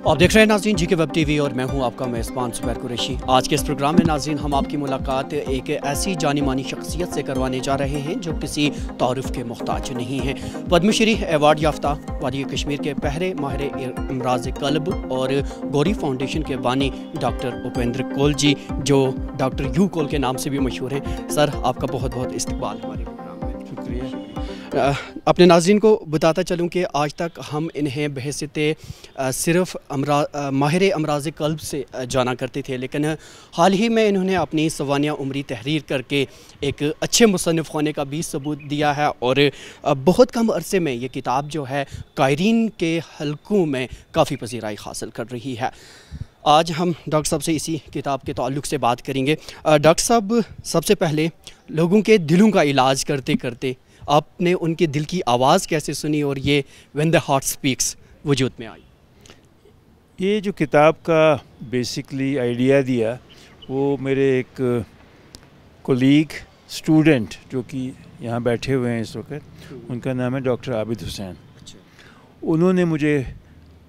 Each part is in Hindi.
आप देख रहे हैं नाज़रीन जी के वेब टीवी और मैं हूं आपका मेज़बान ज़ुबैर कुरैशी। आज के इस प्रोग्राम में नाज़रीन हम आपकी मुलाकात एक ऐसी जानी मानी शख्सियत से करवाने जा रहे हैं जो किसी तारुफ के मुहताज नहीं हैं। पद्मश्री अवार्ड याफ्ता वादी कश्मीर के पहले माहिर अमराज क़ल्ब और गौरी फाउंडेशन के बानी डॉक्टर उपेंद्र कोल जी, जो डॉक्टर यू कोल के नाम से भी मशहूर हैं। सर, आपका बहुत बहुत इस्तकबाल हमारे प्रोग्राम में। शुक्रिया। अपने नाज़रीन को बताता चलूँ कि आज तक हम इन्हें बहैसियत सिर्फ माहिर अमराज क़ल्ब से जाना करते थे, लेकिन हाल ही में इन्होंने अपनी सवानिया उम्री तहरीर करके एक अच्छे मुसन्निफ़ होने का भी सबूत दिया है और बहुत कम अरसे में ये किताब जो है कायरीन के हलकों में काफ़ी पज़ीराई हासिल कर रही है। आज हम डॉक्टर साहब से इसी किताब के ताल्लुक़ से बात करेंगे। डॉक्टर साहब, सबसे पहले लोगों के दिलों का इलाज करते करते आपने उनके दिल की आवाज़ कैसे सुनी और ये व्हेन द हार्ट स्पीक्स वजूद में आई? ये जो किताब का बेसिकली आइडिया दिया वो मेरे एक कोलीग स्टूडेंट जो कि यहाँ बैठे हुए हैं इस वक्त, उनका नाम है डॉक्टर आबिद हुसैन। उन्होंने मुझे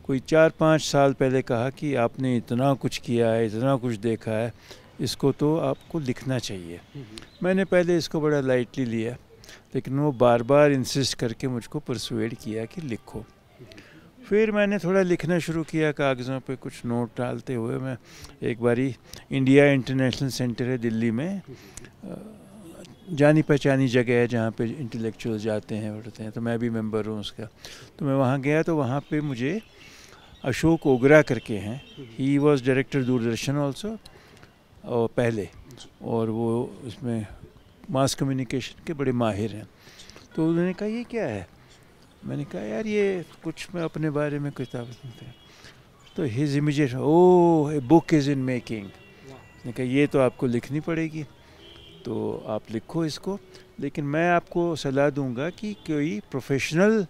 कोई 4-5 साल पहले कहा कि आपने इतना कुछ किया है, इतना कुछ देखा है, इसको तो आपको लिखना चाहिए। मैंने पहले इसको बड़ा लाइटली लिया, लेकिन वो बार बार इंसिस्ट करके मुझको परसुएड किया कि लिखो। फिर मैंने थोड़ा लिखना शुरू किया, कागज़ों पे कुछ नोट डालते हुए। मैं एक बारी इंडिया इंटरनेशनल सेंटर है दिल्ली में, जानी पहचानी जगह है जहाँ पे इंटेलेक्चुअल जाते हैं पढ़ते हैं, तो मैं भी मेंबर हूँ उसका। तो मैं वहाँ गया तो वहाँ पे मुझे अशोक ओगरा करके हैं, he was director Doordarshan also और पहले, और वो उसमें मास कम्युनिकेशन के बड़े माहिर हैं। तो उन्होंने कहा ये क्या है? मैंने कहा यार ये कुछ मैं अपने बारे में किताब सुनते हैं। तो his immediate, oh a book is in making. मैंने कहा ये तो आपको लिखनी पड़ेगी, तो आप लिखो इसको, लेकिन मैं आपको सलाह दूंगा कि कोई प्रोफेशनल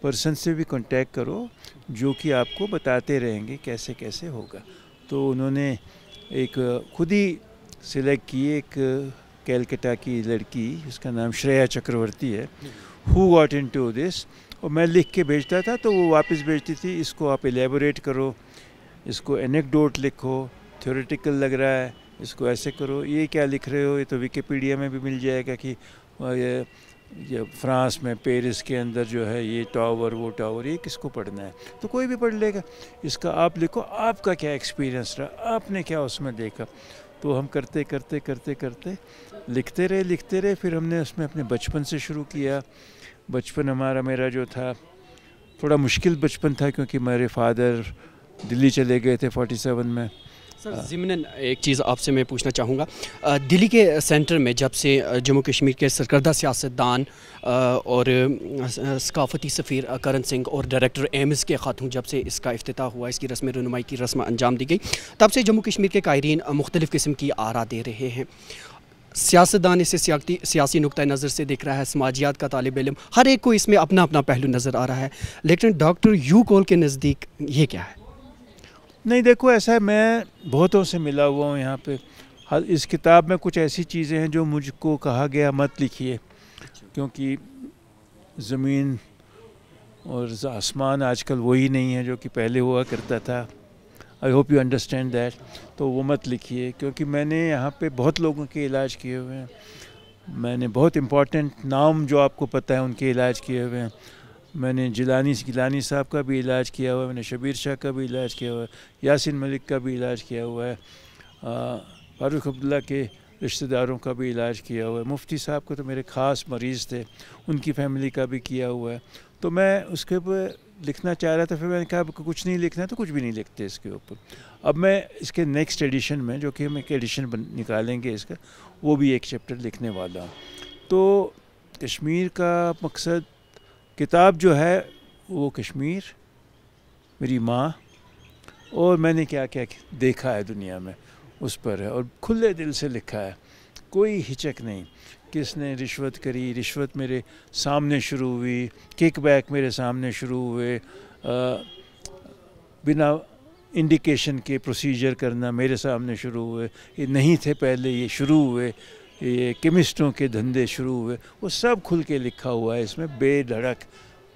पर्सन से भी कांटेक्ट करो जो कि आपको बताते रहेंगे कैसे कैसे होगा। तो उन्होंने एक खुद ही सिलेक्ट की एक कैलकटा की लड़की, उसका नाम श्रेया चक्रवर्ती है, हु गॉट इनटू दिस, और मैं लिख के भेजता था तो वो वापस भेजती थी, इसको आप एलेबोरेट करो, इसको एनेक्डोट लिखो, थ्योरेटिकल लग रहा है, इसको ऐसे करो, ये क्या लिख रहे हो, ये तो विकिपीडिया में भी मिल जाएगा कि ये फ्रांस में पेरिस के अंदर जो है ये टावर वो टावर, ये किसको पढ़ना है, तो कोई भी पढ़ लेगा। इसका आप लिखो, आपका क्या एक्सपीरियंस रहा, आपने क्या उसमें देखा। तो हम करते करते करते करते लिखते रहे। फिर हमने उसमें अपने बचपन से शुरू किया। बचपन मेरा जो था थोड़ा मुश्किल बचपन था, क्योंकि मेरे फादर दिल्ली चले गए थे 47 में। सर, ज़िमनन एक चीज़ आपसे मैं पूछना चाहूँगा, दिल्ली के सेंटर में जब से जम्मू कश्मीर के सरकर्दा सियासतदान और सकाफती सफ़ीर करण सिंह और डायरेक्टर एम्स के ख़ातून जब से इसका इफ्तिताह हुआ, इसकी रस्म रनुमाई की रस्म अंजाम दी गई, तब से जम्मू कश्मीर के कायरीन मुख्तलिफ़ किस्म की आरा दे रहे हैं। सियासतदान इसे सियासी नुक्ता नज़र से देख रहा है, समाजियात का तालिब इल्म, हर एक को इसमें अपना अपना पहलू नज़र आ रहा है, लेकिन डॉक्टर यू कोल के नज़दीक ये क्या है? नहीं, देखो ऐसा है, मैं बहुतों से मिला हुआ हूँ यहाँ पे। इस किताब में कुछ ऐसी चीज़ें हैं जो मुझको कहा गया मत लिखिए, क्योंकि ज़मीन और आसमान आजकल वही नहीं है जो कि पहले हुआ करता था। I hope you understand that. तो वो मत लिखिए, क्योंकि मैंने यहाँ पे बहुत लोगों के इलाज किए हुए हैं। मैंने बहुत इम्पोर्टेंट नाम जो आपको पता है उनके इलाज किए हुए हैं। मैंने गिलानी साहब का भी इलाज किया हुआ है, मैंने शबीर शाह का भी इलाज किया हुआ है, यासिन मलिक का भी इलाज किया हुआ है, फारूक अब्दुल्ला के रिश्तेदारों का भी इलाज किया हुआ है, मुफ्ती साहब को तो मेरे ख़ास मरीज़ थे, उनकी फैमिली का भी किया हुआ है। तो मैं उसके ऊपर लिखना चाह रहा था, फिर मैंने कहा कुछ नहीं लिखना तो कुछ भी नहीं लिखते इसके ऊपर। अब मैं इसके नेक्स्ट एडिशन में, जो कि हम एक एडिशन निकालेंगे इसका, वो भी एक चैप्टर लिखने वाला हूँ। तो कश्मीर का मकसद, किताब जो है वो कश्मीर, मेरी माँ और मैंने क्या क्या देखा है दुनिया में उस पर है, और खुले दिल से लिखा है, कोई हिचक नहीं। किसने रिश्वत करी, रिश्वत मेरे सामने शुरू हुई, किकबैक मेरे सामने शुरू हुए, बिना इंडिकेशन के प्रोसीजर करना मेरे सामने शुरू हुए, ये नहीं थे पहले, ये शुरू हुए, ये केमिस्टों के धंधे शुरू हुए, वो सब खुल के लिखा हुआ है इसमें बेधड़क।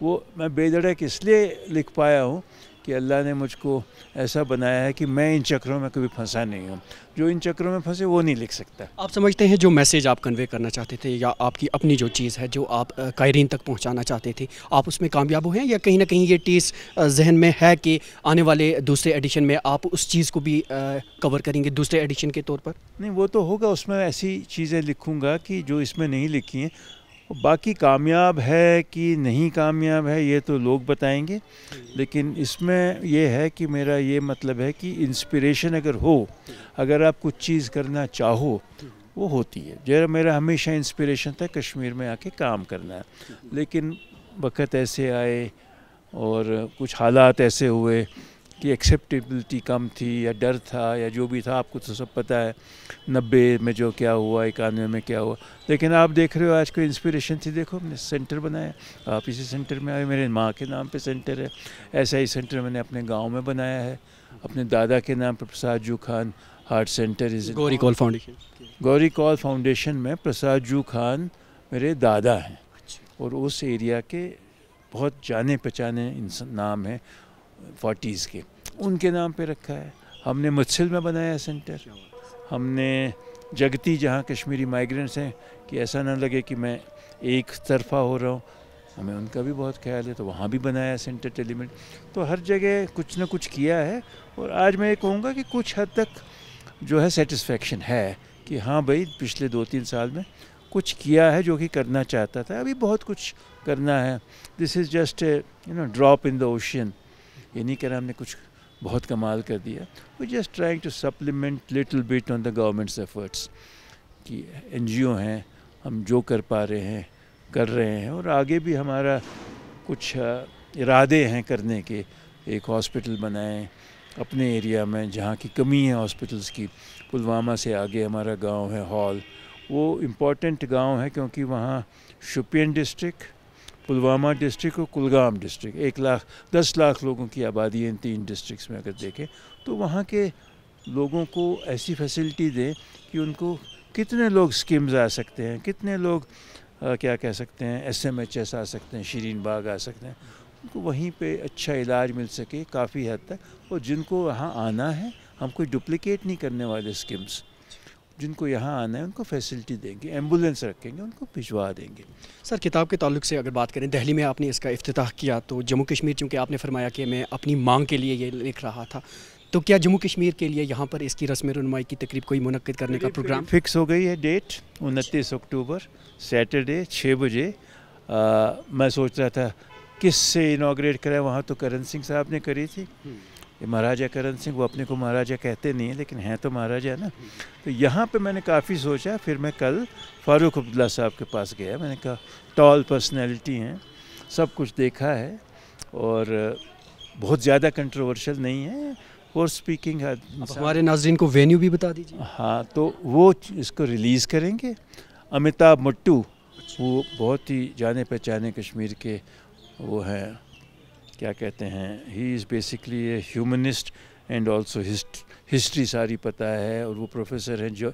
वो मैं बेधड़क इसलिए लिख पाया हूँ कि अल्लाह ने मुझको ऐसा बनाया है कि मैं इन चक्रों में कभी फंसा नहीं हूँ। जो इन चक्रों में फंसे वो नहीं लिख सकता। आप समझते हैं जो मैसेज आप कन्वे करना चाहते थे या आपकी अपनी जो चीज़ है जो आप कायरीन तक पहुंचाना चाहते थे, आप उसमें कामयाब हुए हैं या कहीं ना कहीं ये टीस जहन में है कि आने वाले दूसरे एडिशन में आप उस चीज़ को भी कवर करेंगे दूसरे एडिशन के तौर पर? नहीं, वो तो होगा, उसमें ऐसी चीज़ें लिखूँगा कि जो इसमें नहीं लिखी हैं। बाकी कामयाब है कि नहीं कामयाब है ये तो लोग बताएंगे, लेकिन इसमें ये है कि मेरा ये मतलब है कि इंस्पिरेशन अगर हो, अगर आप कुछ चीज़ करना चाहो वो होती है। जरा मेरा हमेशा इंस्पिरेशन था कश्मीर में आके काम करना है, लेकिन वक्त ऐसे आए और कुछ हालात ऐसे हुए कि एक्सेप्टेबिलिटी कम थी या डर था या जो भी था, आपको तो सब पता है 90 में जो क्या हुआ, 91 में क्या हुआ। लेकिन आप देख रहे हो आज कोई इंस्पिरेशन थी, देखो हमने सेंटर बनाया, आप इसी सेंटर में आए, मेरे माँ के नाम पे सेंटर है। ऐसा ही सेंटर मैंने अपने गांव में बनाया है, अपने दादा के नाम पर Prasad Ju Khan heart centre is Gauri Kaul foundation. Gauri Kaul foundation में प्रसाद जू खान मेरे दादा हैं और उस एरिया के बहुत जाने पहचाने नाम है 40s के, उनके नाम पे रखा है। हमने मुत्सिल में बनाया सेंटर, हमने जगती जहाँ कश्मीरी माइग्रेंट्स हैं कि ऐसा ना लगे कि मैं एक तरफा हो रहा हूँ, हमें उनका भी बहुत ख्याल है, तो वहाँ भी बनाया सेंटर टेलीमेड। तो हर जगह कुछ ना कुछ किया है और आज मैं ये कहूँगा कि कुछ हद तक जो है सेटिस्फेक्शन है कि हाँ भाई पिछले 2-3 साल में कुछ किया है जो कि करना चाहता था, अभी बहुत कुछ करना है। This is just drop in the ocean. ये नहीं कह रहा हमने कुछ बहुत कमाल कर दिया, we just trying to supplement little bit on the government's efforts कि NGO हैं, हम जो कर पा रहे हैं कर रहे हैं और आगे भी हमारा कुछ इरादे हैं करने के। एक हॉस्पिटल बनाएं अपने एरिया में जहाँ की कमी है हॉस्पिटल्स की। पुलवामा से आगे हमारा गांव है हॉल, वो इम्पॉर्टेंट गांव है क्योंकि वहाँ शोपियान डिस्ट्रिक्ट, पुलवामा डिस्ट्रिक्ट और कुलगाम डिस्ट्रिक्ट 10 लाख लोगों की आबादी है इन 3 डिस्ट्रिक्ट्स में। अगर देखें तो वहाँ के लोगों को ऐसी फैसिलिटी दें कि उनको कितने लोग स्कीम्स आ सकते हैं, कितने लोग क्या कह सकते हैं SMHS आ सकते हैं, शीरीन बाग आ सकते हैं, उनको वहीं पे अच्छा इलाज मिल सके काफ़ी हद तक। और जिनको वहाँ आना है, हम कोई डुप्लिकेट नहीं करने वाले स्कीम्स, जिनको यहाँ आना है उनको फैसिलिटी देंगे, एम्बुलेंस रखेंगे, उनको भिजवा देंगे। सर किताब के ताल्लुक से अगर बात करें, दिल्ली में आपने इसका इफ्तिताह किया तो जम्मू कश्मीर, चूँकि आपने फरमाया कि मैं अपनी मांग के लिए ये लिख रहा था, तो क्या जम्मू कश्मीर के लिए यहाँ पर इसकी रस्म रुनमाई की तकरीब कोई मुनक्किद करने का प्रोग्राम फिक्स हो गई है? डेट 29 अक्टूबर सैटरडे 6 बजे। मैं सोच रहा था किससे इनाग्रेट कराए, वहाँ तो करण सिंह साहब ने करी थी, ये महाराजा करण सिंह, वो अपने को महाराजा कहते नहीं हैं लेकिन हैं तो महाराजा है ना। तो यहाँ पे मैंने काफ़ी सोचा, फिर मैं कल फ़ारूक अब्दुल्ला साहब के पास गया, मैंने कहा टॉल पर्सनैलिटी हैं, सब कुछ देखा है और बहुत ज़्यादा कंट्रोवर्शियल नहीं है और स्पीकिंग। हमारे नाज़रीन को वेन्यू भी बता दीजिए। हाँ, तो वो इसको रिलीज़ करेंगे। अमिताभ मट्टू, वो बहुत ही जाने पहचाने कश्मीर के वो हैं, क्या कहते हैं, he is basically A humanist and also history सारी पता है और वो प्रोफेसर हैं जो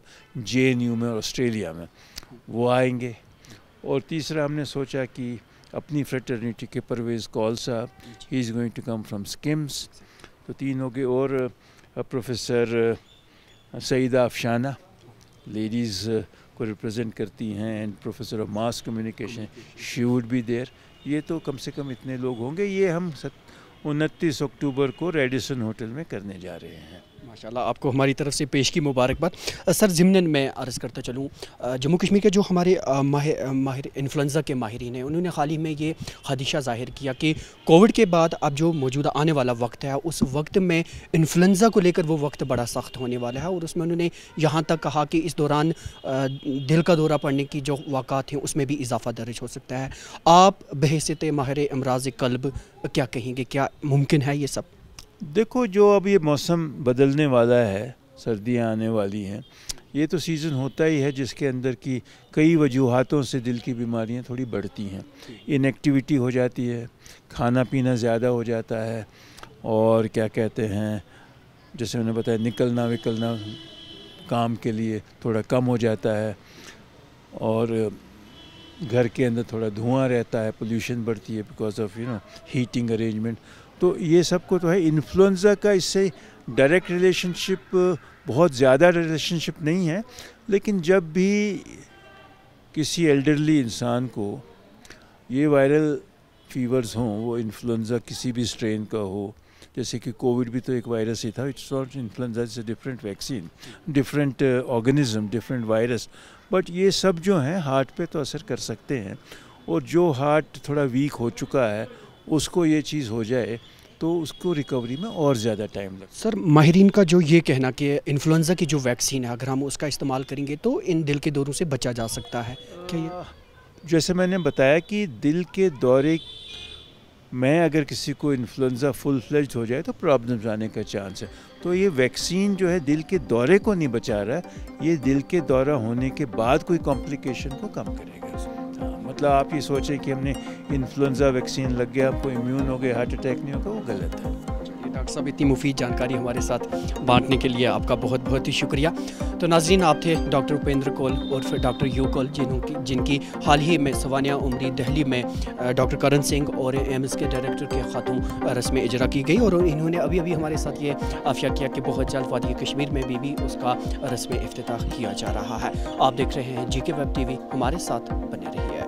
JNU में ऑस्ट्रेलिया में, वो आएंगे। और तीसरा हमने सोचा कि अपनी फ्रेटर्निटी के परवेज़ कौल साहब, he is going to come from SKIMS, तो 3 हो गए। और प्रोफेसर सईदा अफशाना लेडीज़ को रिप्रेजेंट करती हैं and professor of mass communication, she would be there. ये तो कम से कम इतने लोग होंगे। ये हम 29 अक्टूबर को रेडिसन होटल में करने जा रहे हैं। माशाल्लाह, आपको हमारी तरफ से पेश की मुबारकबाद। सर ज़िमनन मैं अर्ज़ करता चलूँ, जम्मू कश्मीर के जो हमारे माहिर इन्फ्लुएंज़ा के माहिरीन हैं, उन्होंने हाल ही में ये खदशा ज़ाहिर किया कि कोविड के बाद अब जो मौजूदा आने वाला वक्त है, उस वक्त में इन्फ्लुएंज़ा को लेकर वो वक्त बड़ा सख्त होने वाला है। और उसमें उन्होंने यहाँ तक कहा कि इस दौरान दिल का दौरा पड़ने की जो वाक़ात हैं उसमें भी इजाफ़ा दर्ज हो सकता है। आप बहैसियत माहिर अमराज़ क़ल्ब क्या कहेंगे, क्या मुमकिन है ये सब? देखो, जो अब ये मौसम बदलने वाला है, सर्दियाँ आने वाली हैं, ये तो सीज़न होता ही है जिसके अंदर की कई वजूहातों से दिल की बीमारियां थोड़ी बढ़ती हैं। इनएक्टिविटी हो जाती है, खाना पीना ज़्यादा हो जाता है और क्या कहते हैं, जैसे मैंने बताया निकलना विकलना काम के लिए थोड़ा कम हो जाता है। और घर के अंदर थोड़ा धुआं रहता है, पोल्यूशन बढ़ती है बिकॉज ऑफ हीटिंग अरेंजमेंट। तो ये सब को तो है। इन्फ्लुएंजा का इससे डायरेक्ट रिलेशनशिप, बहुत ज़्यादा रिलेशनशिप नहीं है, लेकिन जब भी किसी एल्डरली इंसान को ये वायरल फीवर्स हों, वो इन्फ्लुएंजा किसी भी स्ट्रेन का हो, जैसे कि कोविड भी तो एक वायरस ही था, it's not influenza, it's a different vaccine, different organism, different virus, but ये सब जो हैं हार्ट पे तो असर कर सकते हैं। और जो हार्ट थोड़ा वीक हो चुका है उसको ये चीज़ हो जाए तो उसको रिकवरी में और ज़्यादा टाइम लगता है। सर, माहिरीन का जो ये कहना कि इन्फ्लुएंजा की जो वैक्सीन है अगर हम उसका इस्तेमाल करेंगे तो इन दिल के दौरों से बचा जा सकता है, क्या ये? जैसे मैंने बताया कि दिल के दौरे में अगर किसी को इन्फ्लुएंजा फुल फ्लेज्ड हो जाए तो प्रॉब्लम्स आने का चांस है। तो ये वैक्सीन जो है दिल के दौरे को नहीं बचा रहा है, ये दिल के दौरा होने के बाद कोई कॉम्प्लिकेशन को कम करेगा। हाँ, मतलब आप ये सोचें कि हमने इन्फ्लुएंजा वैक्सीन लग गया, आपको इम्यून हो गया, हार्ट अटैक नहीं होगा, वो गलत है। डॉक्टर साहब, इतनी मुफीद जानकारी हमारे साथ बांटने के लिए आपका बहुत बहुत ही शुक्रिया। तो नाज़रीन, आप थे डॉक्टर उपेंद्र कौल और फिर डॉक्टर यू कौल, जिनकी हाल ही में सवानिया उमरी दिल्ली में डॉक्टर करण सिंह और एम्स के डायरेक्टर के हाथों रस्म इजरा की गई, और इन्होंने अभी अभी हमारे साथ ये आफिया किया कि बहुत जल्द वादी कश्मीर में भी उसका रस्म इफ्तिताह किया जा रहा है। आप देख रहे हैं GK वेब TV, हमारे साथ बने रहिए।